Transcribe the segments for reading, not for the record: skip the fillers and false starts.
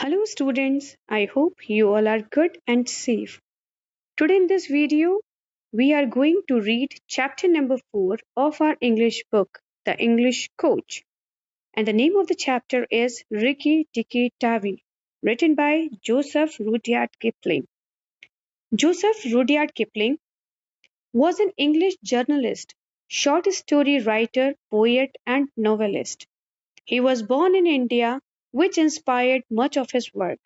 Hello students, I hope you all are good and safe. Today in this video, we are going to read chapter number 4 of our English book, The English Coach. And the name of the chapter is Rikki Tikki Tavi, written by Joseph Rudyard Kipling. Joseph Rudyard Kipling was an English journalist, short story writer, poet, and novelist. He was born in India, which inspired much of his work.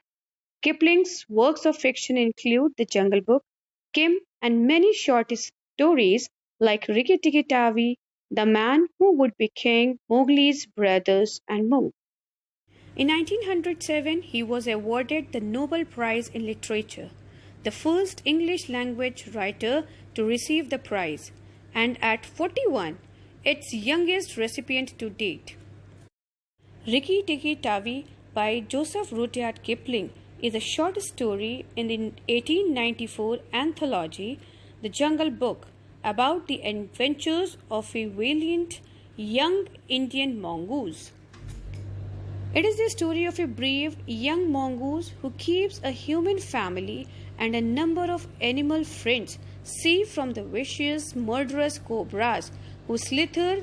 Kipling's works of fiction include The Jungle Book, Kim, and many short stories like Rikki Tikki Tavi, The Man Who Would Be King, Mowgli's Brothers, and more. In 1907, he was awarded the Nobel Prize in Literature, the first English language writer to receive the prize, and at 41, its youngest recipient to date. Rikki Tikki Tavi by Joseph Rudyard Kipling is a short story in the 1894 anthology The Jungle Book about the adventures of a valiant young Indian mongoose. It is the story of a brave young mongoose who keeps a human family and a number of animal friends safe from the vicious, murderous cobras who slither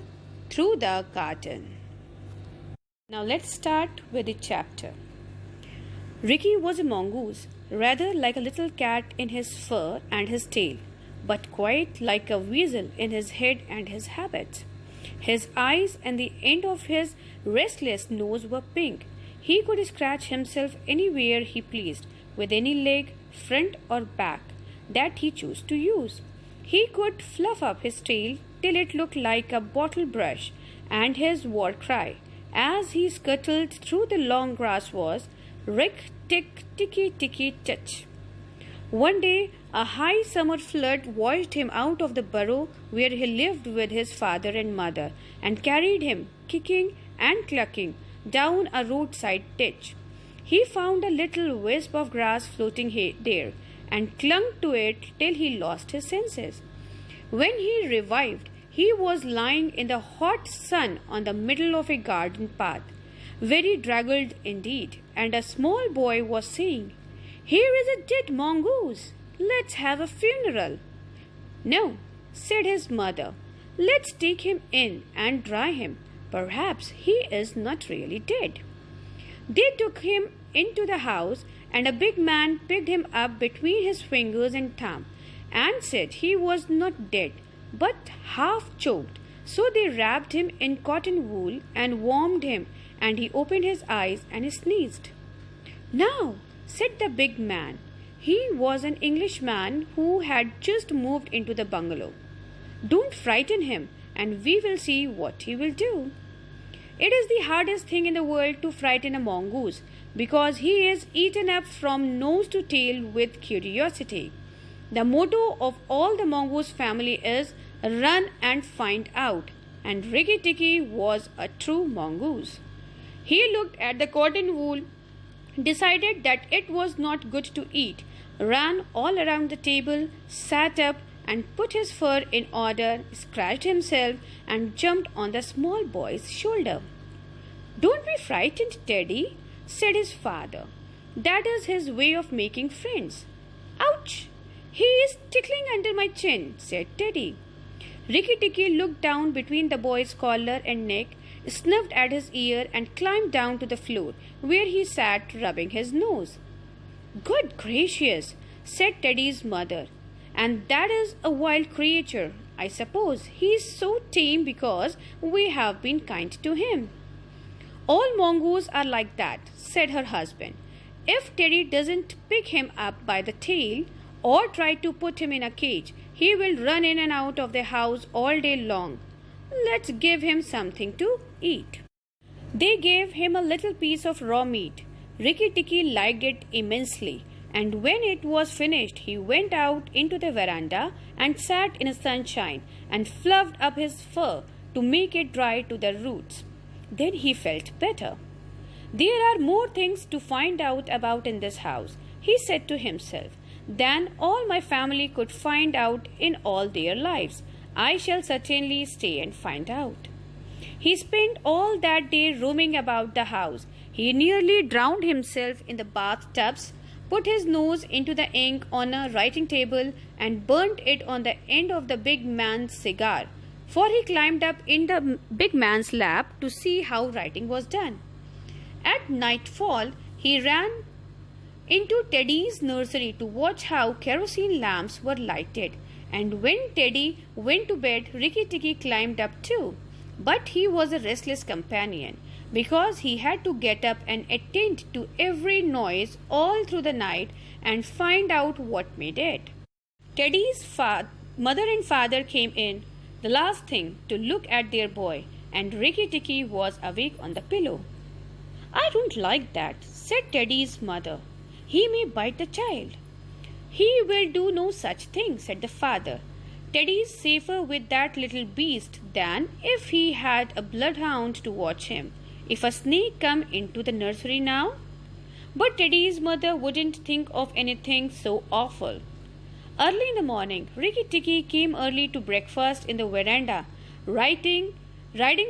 through the garden. Now let's start with the chapter. Rikki was a mongoose, rather like a little cat in his fur and his tail, but quite like a weasel in his head and his habits. His eyes and the end of his restless nose were pink. He could scratch himself anywhere he pleased, with any leg, front or back, that he chose to use. He could fluff up his tail till it looked like a bottle brush, and his war cry, as he scuttled through the long grass, was Rick, tick, ticky, ticky, tich. One day, a high summer flood washed him out of the burrow where he lived with his father and mother and carried him, kicking and clucking, down a roadside ditch. He found a little wisp of grass floating there and clung to it till he lost his senses. When he revived, he was lying in the hot sun on the middle of a garden path, very draggled indeed, and a small boy was saying, "Here is a dead mongoose. Let's have a funeral." "No," said his mother. "Let's take him in and dry him. Perhaps he is not really dead." They took him into the house, and a big man picked him up between his fingers and thumb and said he was not dead, but half choked. So they wrapped him in cotton wool and warmed him, and he opened his eyes and sneezed. "Now," said the big man. He was an Englishman who had just moved into the bungalow. "Don't frighten him, and we will see what he will do." It is the hardest thing in the world to frighten a mongoose, because he is eaten up from nose to tail with curiosity. The motto of all the mongoose family is "Run and find out," and Rikki Tikki was a true mongoose. He looked at the cotton wool, decided that it was not good to eat, ran all around the table, sat up and put his fur in order, scratched himself, and jumped on the small boy's shoulder. "Don't be frightened, Teddy," said his father. "That is his way of making friends." "Ouch! He is tickling under my chin," said Teddy. Rikki Tikki looked down between the boy's collar and neck, snuffed at his ear, and climbed down to the floor, where he sat rubbing his nose. "Good gracious," said Teddy's mother. "And that is a wild creature, I suppose. He is so tame because we have been kind to him." "All mongoose are like that," said her husband. "If Teddy doesn't pick him up by the tail or try to put him in a cage, he will run in and out of the house all day long. Let's give him something to eat." They gave him a little piece of raw meat. Rikki Tikki liked it immensely, and when it was finished, he went out into the veranda and sat in the sunshine and fluffed up his fur to make it dry to the roots. Then he felt better. "There are more things to find out about in this house," he said to himself, "than all my family could find out in all their lives. I shall certainly stay and find out." He spent all that day roaming about the house. He nearly drowned himself in the bathtubs, put his nose into the ink on a writing table, and burnt it on the end of the big man's cigar, for he climbed up in the big man's lap to see how writing was done. At nightfall, he ran into Teddy's nursery to watch how kerosene lamps were lighted, and when Teddy went to bed, Rikki Tikki climbed up too. But he was a restless companion, because he had to get up and attend to every noise all through the night and find out what made it. Teddy's mother and father came in, the last thing, to look at their boy, and Rikki Tikki was awake on the pillow. "I don't like that," said Teddy's mother. "He may bite the child." "He will do no such thing," said the father. "Teddy's safer with that little beast than if he had a bloodhound to watch him. If a snake come into the nursery now—" But Teddy's mother wouldn't think of anything so awful. Early in the morning, Rikki Tikki came early to breakfast in the veranda, riding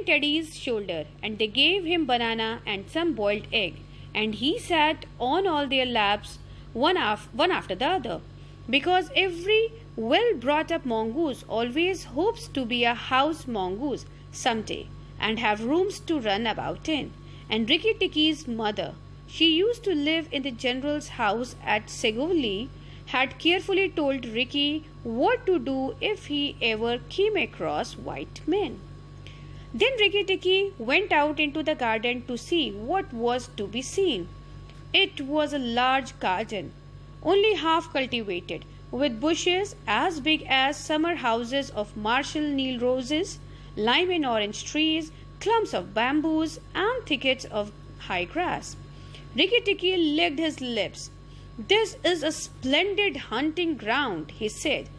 Teddy's shoulder, and they gave him banana and some boiled egg, and he sat on all their laps, one after the other, because every well-brought-up mongoose always hopes to be a house mongoose someday and have rooms to run about in. And Rikki Tikki's mother, she used to live in the general's house at Seguvli, had carefully told Rikki what to do if he ever came across white men. Then Rikki Tikki went out into the garden to see what was to be seen. It was a large garden, only half cultivated, with bushes as big as summer houses of Marshall Neil roses, lime and orange trees, clumps of bamboos, and thickets of high grass. Rikki Tikki licked his lips. "This is a splendid hunting ground," he said,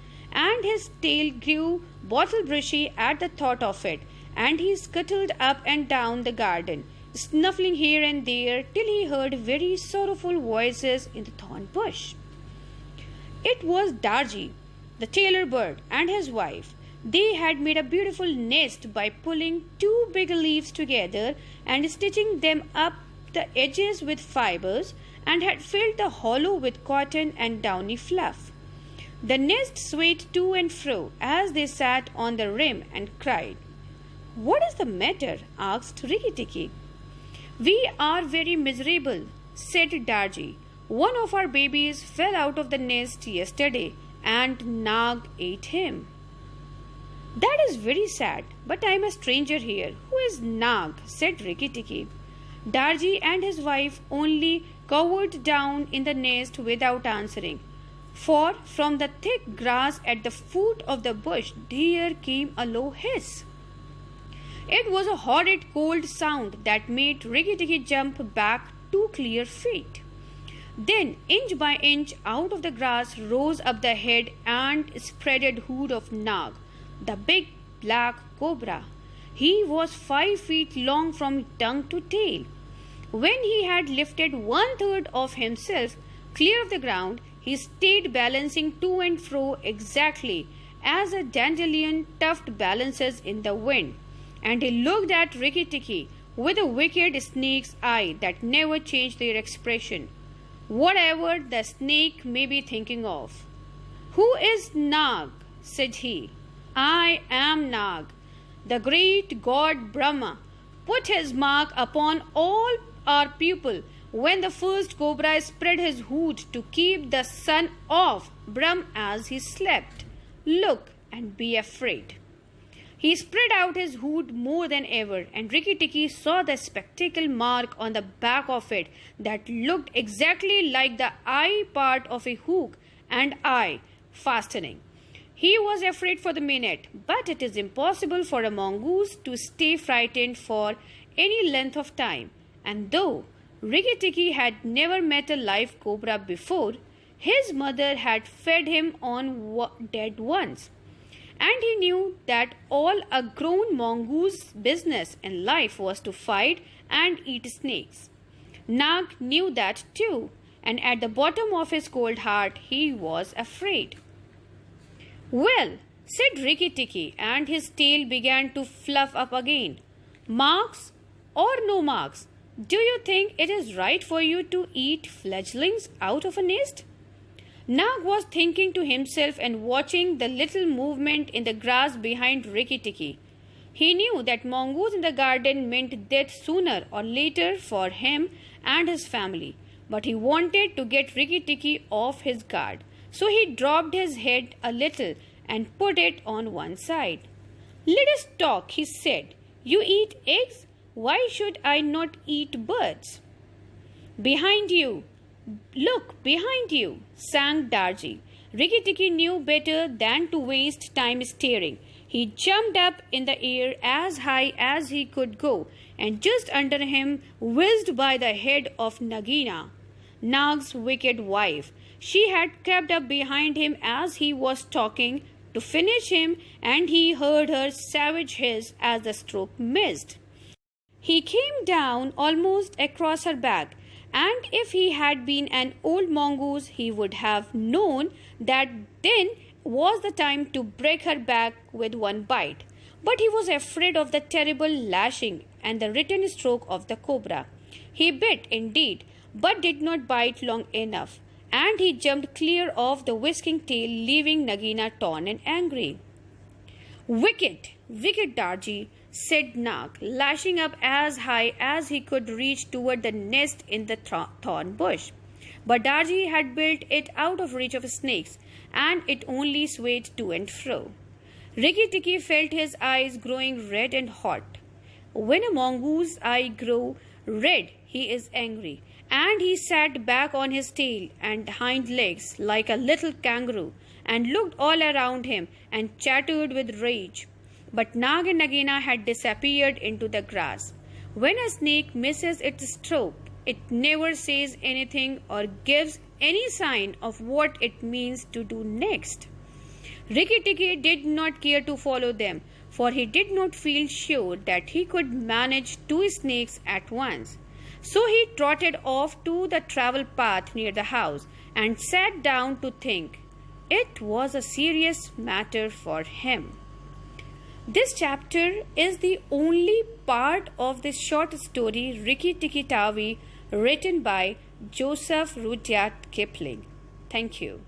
and his tail grew bottle brushy at the thought of it, and he scuttled up and down the garden, snuffling here and there till he heard very sorrowful voices in the thorn bush. It was Darji, the tailor bird, and his wife. They had made a beautiful nest by pulling two big leaves together and stitching them up the edges with fibers, and had filled the hollow with cotton and downy fluff. The nest swayed to and fro as they sat on the rim and cried. "What is the matter?" asked Rikki Tikki. "We are very miserable," said Darji. "One of our babies fell out of the nest yesterday, and Nag ate him." "That is very sad, but I am a stranger here. Who is Nag?" said Rikki Tikki. Darji and his wife only cowered down in the nest without answering, for from the thick grass at the foot of the bush there came a low hiss. It was a horrid cold sound that made Rikki Tikki jump back 2 clear feet. Then, inch by inch, out of the grass rose up the head and spreaded hood of Nag, the big black cobra. He was 5 feet long from tongue to tail. When he had lifted 1/3 of himself clear of the ground, he stayed balancing to and fro exactly as a dandelion tuft balances in the wind, and he looked at Rikki Tikki with a wicked snake's eye that never changed their expression, whatever the snake may be thinking of. "Who is Nag?" said he. "I am Nag. The great god Brahma put his mark upon all our people when the first cobra spread his hood to keep the sun off Brahm as he slept. Look and be afraid." He spread out his hood more than ever, and Rikki Tikki saw the spectacle mark on the back of it that looked exactly like the eye part of a hook and eye fastening. He was afraid for the minute, but it is impossible for a mongoose to stay frightened for any length of time, and though Rikki Tikki had never met a live cobra before, his mother had fed him on dead ones, and he knew that all a grown mongoose business in life was to fight and eat snakes. Nag knew that too, and at the bottom of his cold heart he was afraid. "Well," said Rikki Tikki, and his tail began to fluff up again. "Marks or no marks, Do you think it is right for you to eat fledglings out of a nest? Nag was thinking to himself and watching the little movement in the grass behind Rikki Tikki. He knew that mongoose in the garden meant death sooner or later for him and his family, but he wanted to get Rikki Tikki off his guard. So he dropped his head a little and put it on one side. "Let us talk," he said. "You eat eggs? Why should I not eat birds?" "Behind you! Look, behind you!" sang Darji. Rikki Tikki knew better than to waste time staring. He jumped up in the air as high as he could go, and just under him whizzed by the head of Nagina, Nag's wicked wife. She had crept up behind him as he was talking to finish him, and he heard her savage hiss as the stroke missed. He came down almost across her back, and if he had been an old mongoose, he would have known that then was the time to break her back with one bite. But he was afraid of the terrible lashing and the return stroke of the cobra. He bit indeed, but did not bite long enough, and he jumped clear of the whisking tail, leaving Nagina torn and angry. "Wicked, wicked Darji," said Nag, lashing up as high as he could reach toward the nest in the thorn bush. But Darji had built it out of reach of snakes, and it only swayed to and fro. Rikki Tikki felt his eyes growing red and hot. When a mongoose eye grows red, he is angry, and he sat back on his tail and hind legs like a little kangaroo and looked all around him and chattered with rage. But Nag and Nagina had disappeared into the grass. When a snake misses its stroke, it never says anything or gives any sign of what it means to do next. Rikki Tikki did not care to follow them, for he did not feel sure that he could manage two snakes at once. So he trotted off to the travel path near the house and sat down to think. It was a serious matter for him. This chapter is the only part of this short story Rikki Tikki Tavi, written by Joseph Rudyard Kipling. Thank you.